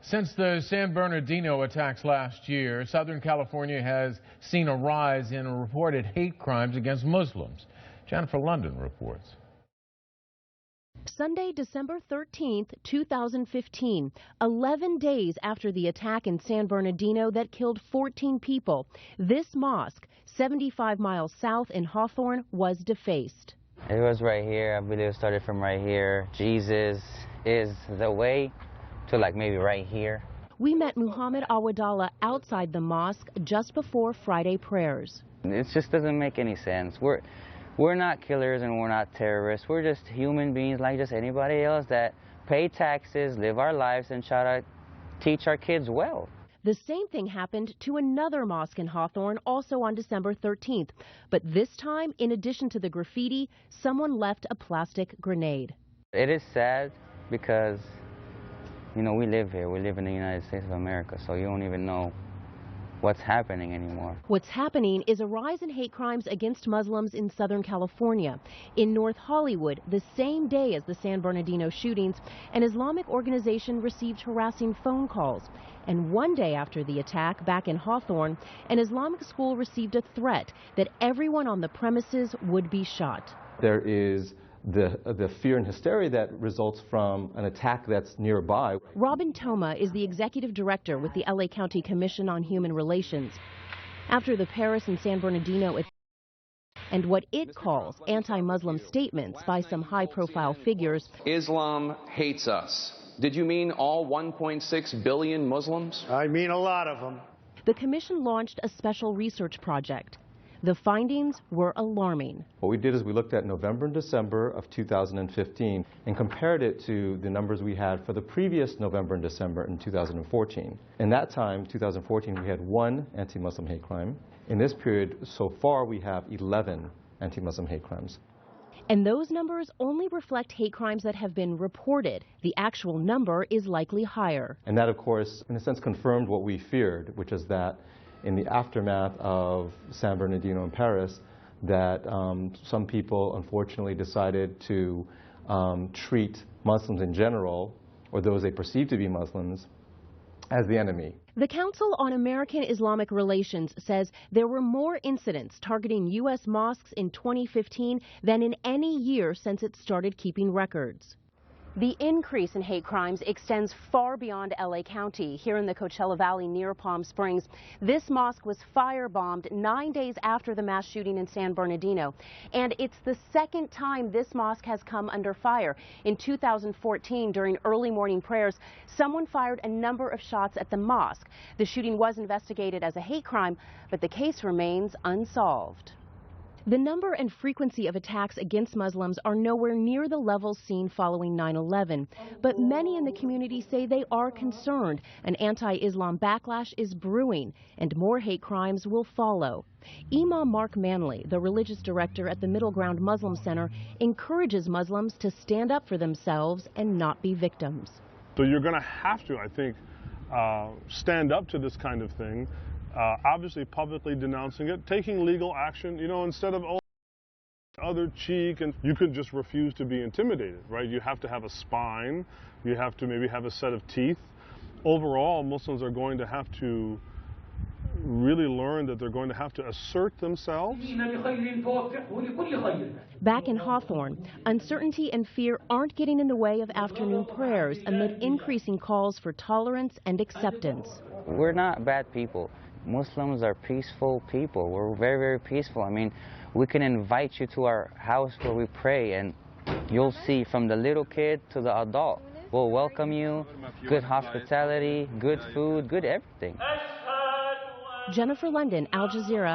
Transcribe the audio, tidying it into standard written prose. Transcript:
Since the San Bernardino attacks last year, Southern California has seen a rise in reported hate crimes against Muslims. Jennifer London reports. Sunday, December 13th, 2015, 11 days after the attack in San Bernardino that killed 14 people, this mosque, 75 miles south in Hawthorne, was defaced. It was right here. I believe it started from right here. Jesus is the way to maybe right here. We met Muhammad Awadallah outside the mosque just before Friday prayers. It just doesn't make any sense. We're not killers and we're not terrorists. We're just human beings like just anybody else that pay taxes, live our lives, and try to teach our kids well. The same thing happened to another mosque in Hawthorne also on December 13th. But this time, in addition to the graffiti, someone left a plastic grenade. It is sad because, you know, we live here. We live in the United States of America, so you don't even know what's happening anymore. What's happening is a rise in hate crimes against Muslims in Southern California. In North Hollywood, the same day as the San Bernardino shootings, an Islamic organization received harassing phone calls. And one day after the attack back in Hawthorne, an Islamic school received a threat that everyone on the premises would be shot. There is the fear and hysteria that results from an attack that's nearby. Robin Toma is the executive director with the LA County Commission on Human Relations. After the Paris and San Bernardino and what it calls anti-Muslim statements by some high-profile figures. Islam hates us. Did you mean all 1.6 billion Muslims? I mean a lot of them. The commission launched a special research project. The findings were alarming. What we did is we looked at November and December of 2015 and compared it to the numbers we had for the previous November and December in 2014. In that time, 2014, we had 1 anti-Muslim hate crime. In this period, so far, we have 11 anti-Muslim hate crimes. And those numbers only reflect hate crimes that have been reported. The actual number is likely higher. And that, of course, in a sense, confirmed what we feared, which is that in the aftermath of San Bernardino and Paris, that some people unfortunately decided to treat Muslims in general, or those they perceive to be Muslims, as the enemy. The Council on American Islamic Relations says there were more incidents targeting U.S. mosques in 2015 than in any year since it started keeping records. The increase in hate crimes extends far beyond LA County. Here in the Coachella Valley near Palm Springs, this mosque was firebombed 9 days after the mass shooting in San Bernardino. And it's the second time this mosque has come under fire. In 2014, during early morning prayers, someone fired a number of shots at the mosque. The shooting was investigated as a hate crime, but the case remains unsolved. The number and frequency of attacks against Muslims are nowhere near the levels seen following 9/11. But many in the community say they are concerned. An anti-Islam backlash is brewing, and more hate crimes will follow. Imam Mark Manley, the religious director at the Middle Ground Muslim Center, encourages Muslims to stand up for themselves and not be victims. So you're going to have to, I think, stand up to this kind of thing. Obviously publicly denouncing it, taking legal action, you know, instead of other cheek, and you could just refuse to be intimidated, right? You have to have a spine, you have to maybe have a set of teeth. Overall, Muslims are going to have to really learn that they're going to have to assert themselves. Back in Hawthorne, uncertainty and fear aren't getting in the way of afternoon prayers amid increasing calls for tolerance and acceptance. We're not bad people. Muslims are peaceful people. We're very, very peaceful. I mean, we can invite you to our house where we pray, and you'll see from the little kid to the adult. We'll welcome you, good hospitality, good food, good everything. Jennifer London, Al Jazeera.